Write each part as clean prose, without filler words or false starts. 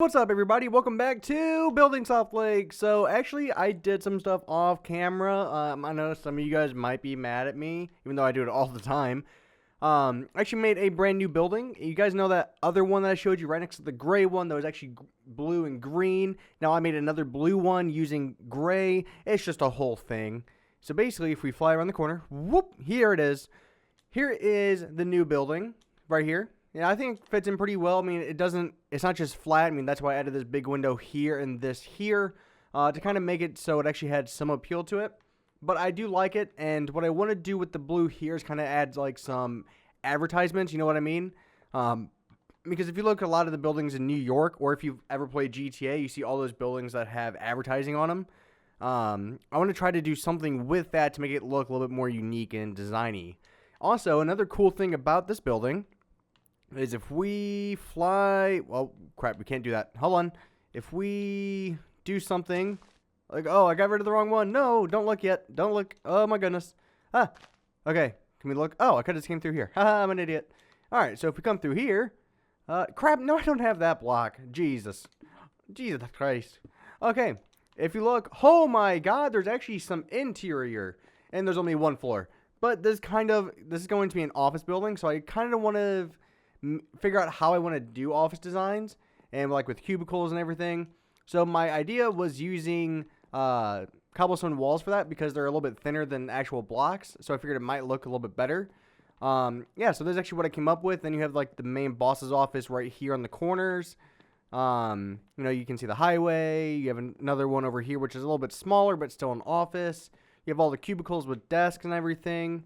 What's up, everybody? Welcome back to Building SouthLake. So, actually, I did some stuff off camera. I know some of you guys might be mad at me, even though I do it all the time. I actually made a brand new building. You guys know that other one that I showed you right next to the gray one that was actually blue and green. Now I made another blue one using gray. It's just a whole thing. So, basically, if we fly around the corner, whoop, here it is. Here is the new building right here. Yeah, I think it fits in pretty well. I mean, it's not just flat. I mean, that's why I added this big window here and this here to kind of make it so it actually had some appeal to it. But I do like it, and what I want to do with the blue here is kind of add like some advertisements, you know what I mean? Because if you look at a lot of the buildings in New York, or if you've ever played GTA, you see all those buildings that have advertising on them. I want to try to do something with that to make it look a little bit more unique and designy. Also, another cool thing about this building is if we fly, well, crap, we can't do that. Hold on. If we do something, like, oh, I got rid of the wrong one. No, don't look yet. Don't look. Oh, my goodness. Ah, okay. Can we look? Oh, I could have just came through here. Haha, I'm an idiot. All right, so if we come through here, crap, no, I don't have that block. Jesus Christ. Okay, if you look, oh my God, there's actually some interior, and there's only one floor. But this is going to be an office building, so I kind of want to figure out how I want to do office designs, and like with cubicles and everything. So my idea was using cobblestone walls for that because they're a little bit thinner than actual blocks. So I figured it might look a little bit better. Yeah, so that's actually what I came up with. Then you have like the main boss's office right here on the corners. You know, you can see the highway. You have another one over here, which is a little bit smaller, but still an office. You have all the cubicles with desks and everything.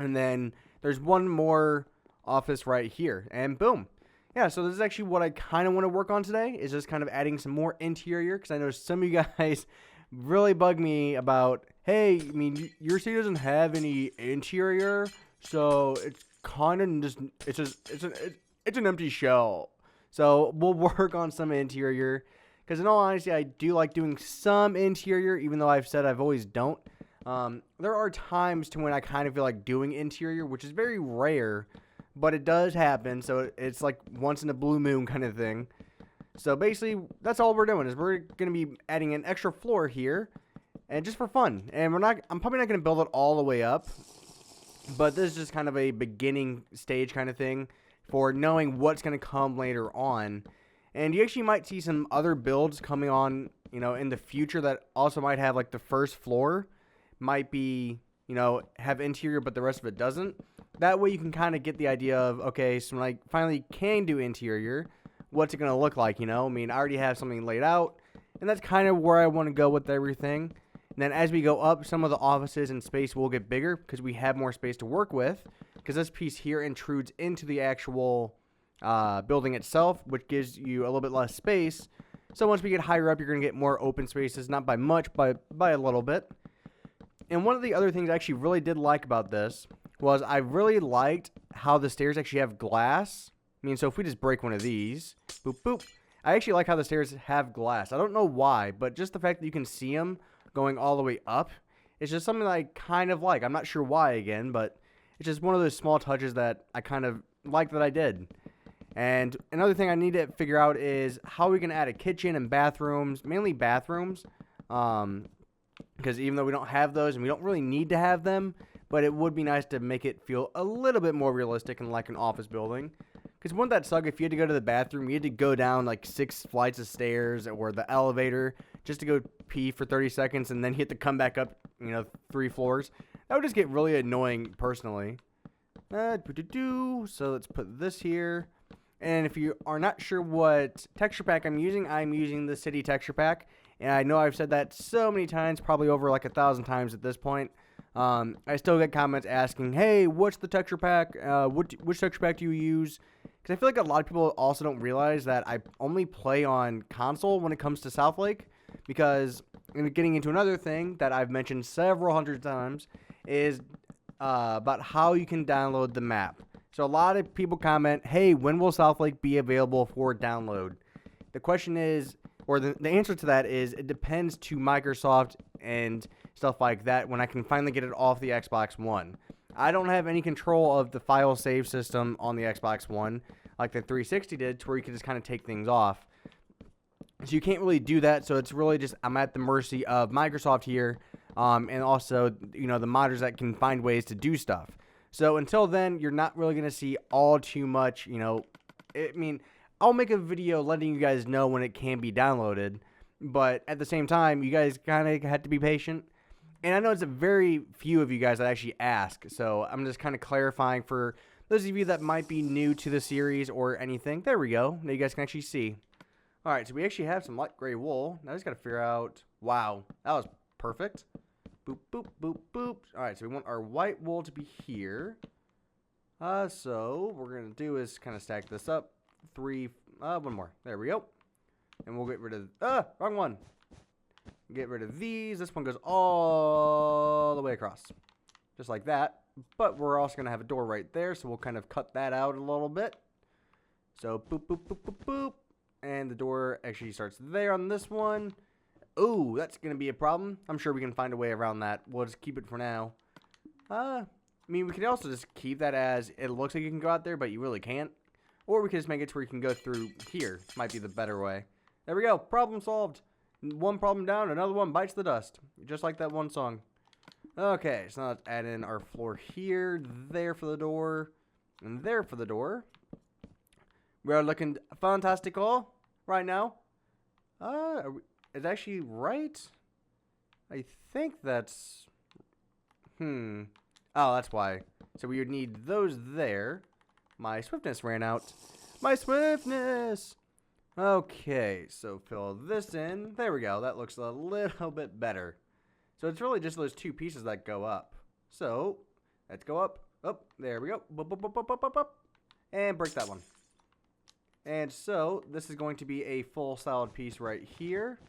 And then there's one more office right here, and boom. Yeah, so this is actually what I kind of want to work on today, is just kind of adding some more interior, because I know some of you guys really bug me about, hey, I mean, your city doesn't have any interior, so it's kind of just, it's an empty shell. So we'll work on some interior, because in all honesty, I do like doing some interior, even though I've said I've always don't. There are times to when I kind of feel like doing interior, which is very rare, but it does happen, so it's like once in a blue moon kind of thing. So basically, that's all we're doing, is we're going to be adding an extra floor here, and just for fun. And I'm probably not going to build it all the way up, but this is just kind of a beginning stage kind of thing for knowing what's going to come later on. And you actually might see some other builds coming on, you know, in the future that also might have like the first floor might be, you know, have interior, but the rest of it doesn't. That way you can kind of get the idea of, okay, so when I finally can do interior, what's it going to look like, you know? I mean, I already have something laid out, and that's kind of where I want to go with everything. And then as we go up, some of the offices and space will get bigger because we have more space to work with, because this piece here intrudes into the actual building itself, which gives you a little bit less space. So once we get higher up, you're going to get more open spaces, not by much, by a little bit. And one of the other things I actually really did like about this was I really liked how the stairs actually have glass. I mean, so if we just break one of these, boop, boop. I actually like how the stairs have glass. I don't know why, but just the fact that you can see them going all the way up, it's just something that I kind of like. I'm not sure why again, but it's just one of those small touches that I kind of like that I did. And another thing I need to figure out is how we can add a kitchen and bathrooms, mainly bathrooms. Because even though we don't have those and we don't really need to have them, but it would be nice to make it feel a little bit more realistic and like an office building. Because wouldn't that suck if you had to go to the bathroom, you had to go down like 6 flights of stairs or the elevator just to go pee for 30 seconds and then you had to come back up, you know, 3 floors. That would just get really annoying personally. So let's put this here. And if you are not sure what texture pack I'm using the City texture pack. And I know I've said that so many times, probably over like 1,000 times at this point. I still get comments asking, hey, what's the texture pack? Which texture pack do you use? Because I feel like a lot of people also don't realize that I only play on console when it comes to SouthLake. Because getting into another thing that I've mentioned several hundred times is about how you can download the map. So a lot of people comment, hey, when will SouthLake be available for download? The question is, or the answer to that is, it depends to Microsoft and stuff like that when I can finally get it off the Xbox One. I don't have any control of the file save system on the Xbox One like the 360 did, to where you can just kind of take things off. So you can't really do that. So it's really just I'm at the mercy of Microsoft here, and also the modders that can find ways to do stuff. So until then, you're not really gonna see all too much. I mean, I'll make a video letting you guys know when it can be downloaded, but at the same time, you guys kind of had to be patient. And I know it's a very few of you guys that actually ask, so I'm just kind of clarifying for those of you that might be new to the series or anything. There we go. Now you guys can actually see. All right, so we actually have some light gray wool. Now I just got to figure out, wow, that was perfect. Boop, boop, boop, boop. All right, so we want our white wool to be here. So what we're going to do is kind of stack this up. One more. There we go. And we'll get rid of, wrong one. Get rid of these. This one goes all the way across. Just like that. But we're also going to have a door right there, so we'll kind of cut that out a little bit. So boop, boop, boop, boop, boop. And the door actually starts there on this one. Ooh, that's going to be a problem. I'm sure we can find a way around that. We'll just keep it for now. I mean, we could also just keep that as it looks like you can go out there, but you really can't. Or we could just make it to where you can go through here. Might be the better way. There we go. Problem solved. One problem down, another one bites the dust. Just like that one song. Okay, so now let's add in our floor here. There for the door. And there for the door. We are looking fantastical right now. It's actually right. I think that's... Oh, that's why. So we would need those there. My swiftness ran out. My swiftness! Okay, so fill this in. There we go. That looks a little bit better. So it's really just those two pieces that go up. So, let's go up. Oh, there we go. Up, up, up, up, up, up, up. And break that one. And so, this is going to be a full solid piece right here.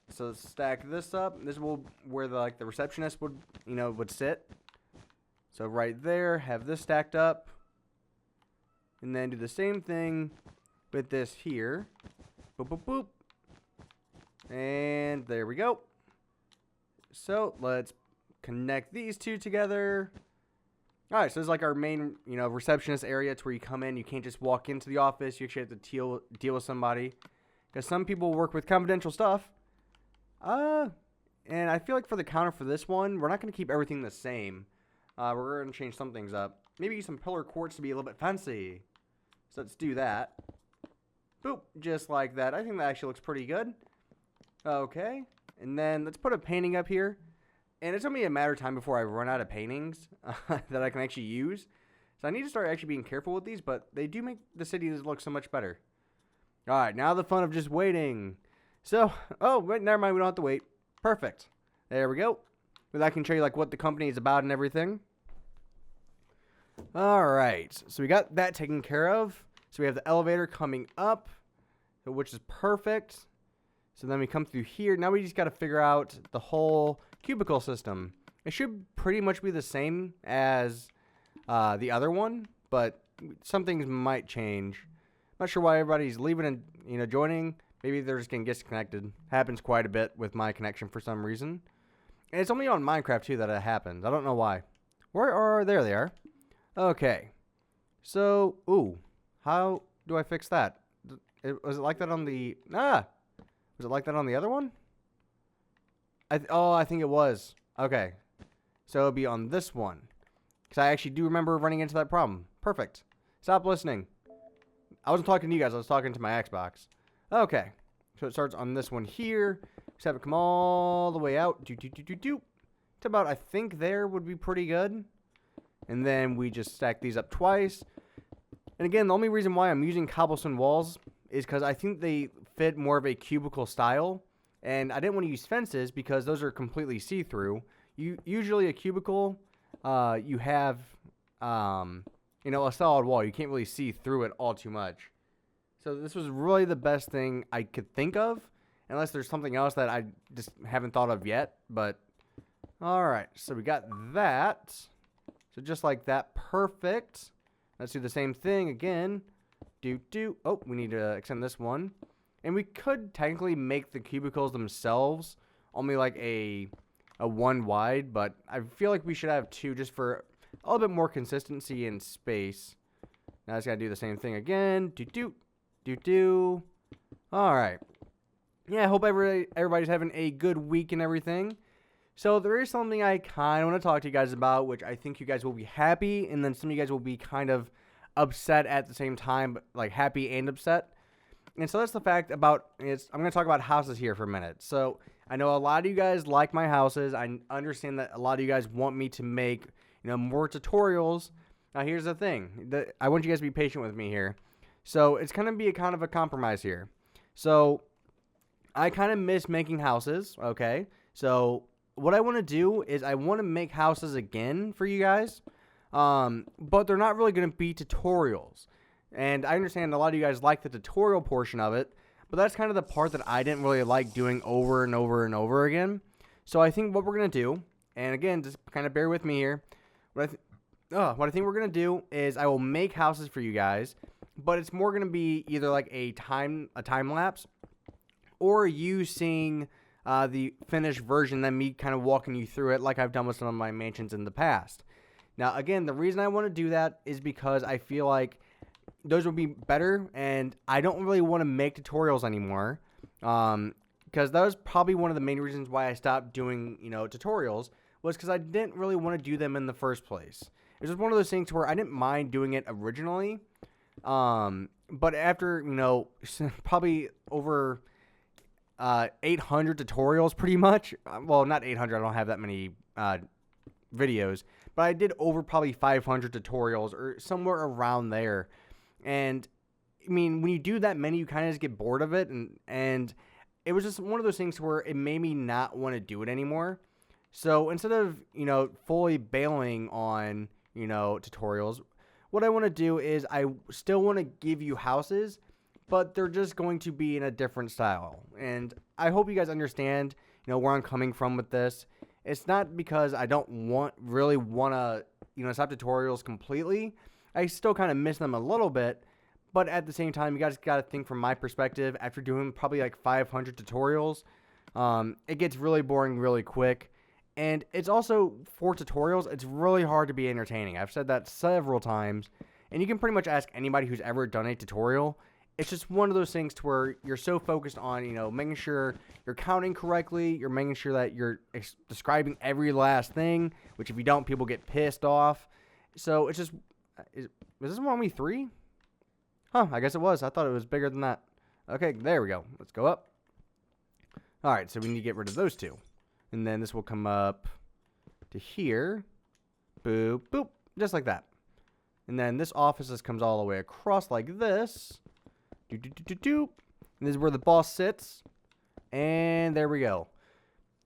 So let's stack this up. This will where the receptionist would sit. So right there, have this stacked up. And then do the same thing with this here. Boop, boop, boop. And there we go. So let's connect these two together. All right, so this is like our main, receptionist area. It's where you come in. You can't just walk into the office. You actually have to deal with somebody. Because some people work with confidential stuff. And I feel like for the counter for this one, we're not going to keep everything the same. We're going to change some things up. Maybe use some pillar quartz to be a little bit fancy. So let's do that. Boop, just like that. I think that actually looks pretty good. Okay, and then let's put a painting up here. And it's only a matter of time before I run out of paintings that I can actually use. So I need to start actually being careful with these, but they do make the city look so much better. All right, now the fun of just waiting. So, oh, wait, never mind, we don't have to wait. Perfect. There we go. But I can show you what the company is about and everything. All right, so we got that taken care of. So we have the elevator coming up, which is perfect. So then we come through here. Now we just got to figure out the whole cubicle system. It should pretty much be the same as the other one, but some things might change. Not sure why everybody's leaving and joining. Maybe they're just getting disconnected. Happens quite a bit with my connection for some reason. And it's only on Minecraft too that it happens. I don't know why. There they are. Okay. So, ooh. How do I fix that? Was it like that on the... Was it like that on the other one? I think it was. Okay. So it'll be on this one. Because I actually do remember running into that problem. Perfect. Stop listening. I wasn't talking to you guys. I was talking to my Xbox. Okay. So it starts on this one here. Just have it come all the way out. To about, I think, there would be pretty good. And then we just stack these up twice. And again, the only reason why I'm using cobblestone walls is because I think they fit more of a cubicle style. And I didn't want to use fences because those are completely see-through. Usually a cubicle, you have, a solid wall. You can't really see through it all too much. So this was really the best thing I could think of. Unless there's something else that I just haven't thought of yet. But, alright. So we got that. So just like that. Perfect. Let's do the same thing again. Oh, we need to extend this one. And we could technically make the cubicles themselves only like a 1 wide, but I feel like we should have 2 just for a little bit more consistency and space. Now I just gotta do the same thing again. All right. yeah, I hope everybody's having a good week and everything. So there is something I kind of want to talk to you guys about, which I think you guys will be happy, and then some of you guys will be kind of upset at the same time, but like happy and upset. And so that's the fact about I'm going to talk about houses here for a minute. So I know a lot of you guys like my houses. I understand that a lot of you guys want me to make, more tutorials. Now here's the thing. I want you guys to be patient with me here. So it's going to be a kind of a compromise here. So I kind of miss making houses, okay? So what I want to do is I want to make houses again for you guys, but they're not really going to be tutorials. And I understand a lot of you guys like the tutorial portion of it, but that's kind of the part that I didn't really like doing over and over and over again. So I think what we're going to do, and again, just kind of bear with me here, what I think we're going to do is I will make houses for you guys, but it's more going to be either like a time lapse, or you seeing the finished version, then me kind of walking you through it like I've done with some of my mansions in the past. Now, again, the reason I want to do that is because I feel like those would be better, and I don't really want to make tutorials anymore, because that was probably one of the main reasons why I stopped doing, tutorials, was because I didn't really want to do them in the first place. It was just one of those things where I didn't mind doing it originally, but after, probably over 800 tutorials pretty much. Well, not 800. I don't have that many videos, but I did over probably 500 tutorials or somewhere around there. And I mean, when you do that many, you kind of just get bored of it. And it was just one of those things where it made me not want to do it anymore. So instead of, fully bailing on, tutorials, what I want to do is I still want to give you houses, but they're just going to be in a different style. And I hope you guys understand, where I'm coming from with this. It's not because I don't really want to, stop tutorials completely. I still kind of miss them a little bit, but at the same time, you guys got to think from my perspective. After doing probably like 500 tutorials, it gets really boring really quick. And it's also, for tutorials, it's really hard to be entertaining. I've said that several times, and you can pretty much ask anybody who's ever done a tutorial. It's just one of those things to where you're so focused on, making sure you're counting correctly. You're making sure that you're describing every last thing, which if you don't, people get pissed off. So it's just, was this one only 3? Huh, I guess it was. I thought it was bigger than that. Okay, there we go. Let's go up. All right, so we need to get rid of those 2. And then this will come up to here. Boop, boop, just like that. And then this office just comes all the way across like this. And this is where the boss sits. And there we go.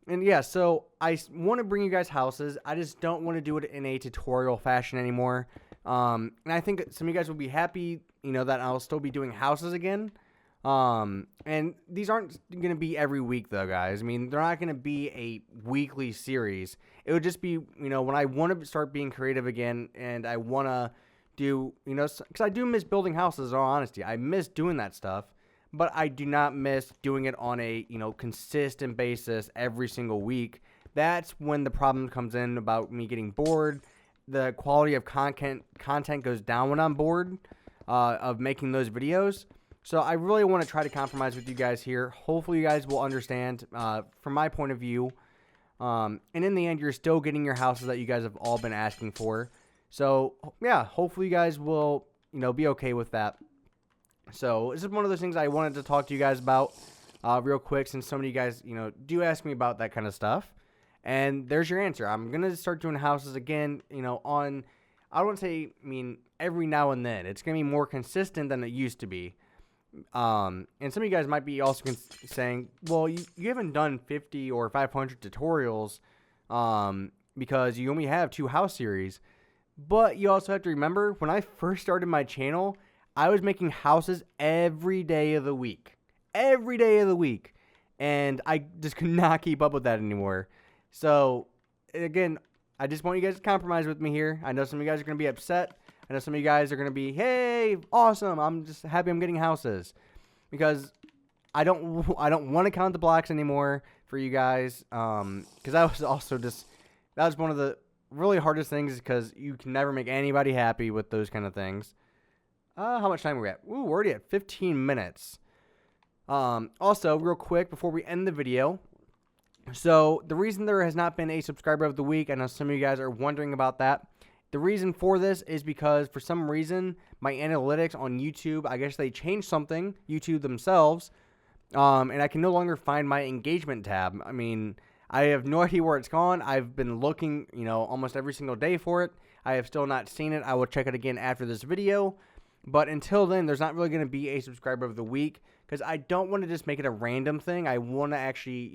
And yeah, so I want to bring you guys houses. I just don't want to do it in a tutorial fashion anymore. And I think some of you guys will be happy, that I'll still be doing houses again. And these aren't going to be every week, though, guys. I mean, they're not going to be a weekly series. It would just be, when I want to start being creative again, and I want to do, because I do miss building houses, in all honesty. I miss doing that stuff, but I do not miss doing it on a, consistent basis every single week. That's when the problem comes in about me getting bored. The quality of content goes down when I'm bored of making those videos. So I really want to try to compromise with you guys here. Hopefully you guys will understand from my point of view. And in the end, you're still getting your houses that you guys have all been asking for. So, yeah, hopefully you guys will, be okay with that. So this is one of those things I wanted to talk to you guys about real quick, since so many of you guys, do ask me about that kind of stuff. And there's your answer. I'm going to start doing houses again, on, I don't want to say, every now and then. It's going to be more consistent than it used to be. And some of you guys might be also saying, well, you haven't done 50 or 500 tutorials because you only have 2 house series. But you also have to remember, when I first started my channel, I was making houses every day of the week. Every day of the week. And I just could not keep up with that anymore. So, again, I just want you guys to compromise with me here. I know some of you guys are going to be upset. I know some of you guys are going to be, hey, awesome, I'm just happy I'm getting houses. Because I don't want to count the blocks anymore for you guys. Because that was also that was one of the really hardest things, because you can never make anybody happy with those kind of things. How much time are we at? Ooh, we're already at 15 minutes. Also, real quick before we end the video, so the reason there has not been a subscriber of the week, I know some of you guys are wondering about that. The reason for this is because for some reason my analytics on YouTube, I guess they changed something, YouTube themselves, and I can no longer find my engagement tab. I mean, I have no idea where it's gone. I've been looking, almost every single day for it. I have still not seen it. I will check it again after this video. But until then, there's not really going to be a subscriber of the week because I don't want to just make it a random thing. I want to actually,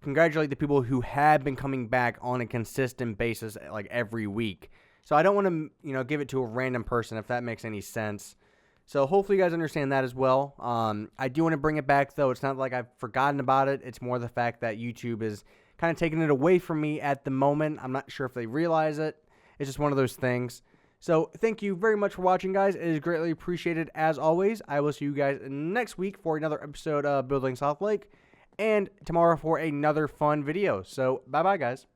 congratulate the people who have been coming back on a consistent basis, like every week. So I don't want to, give it to a random person, if that makes any sense. So hopefully you guys understand that as well. I do want to bring it back, though. It's not like I've forgotten about it. It's more the fact that YouTube is kind of taking it away from me at the moment. I'm not sure if they realize it. It's just one of those things. So thank you very much for watching, guys. It is greatly appreciated as always. I will see you guys next week for another episode of Building SouthLake, and tomorrow for another fun video. So bye-bye, guys.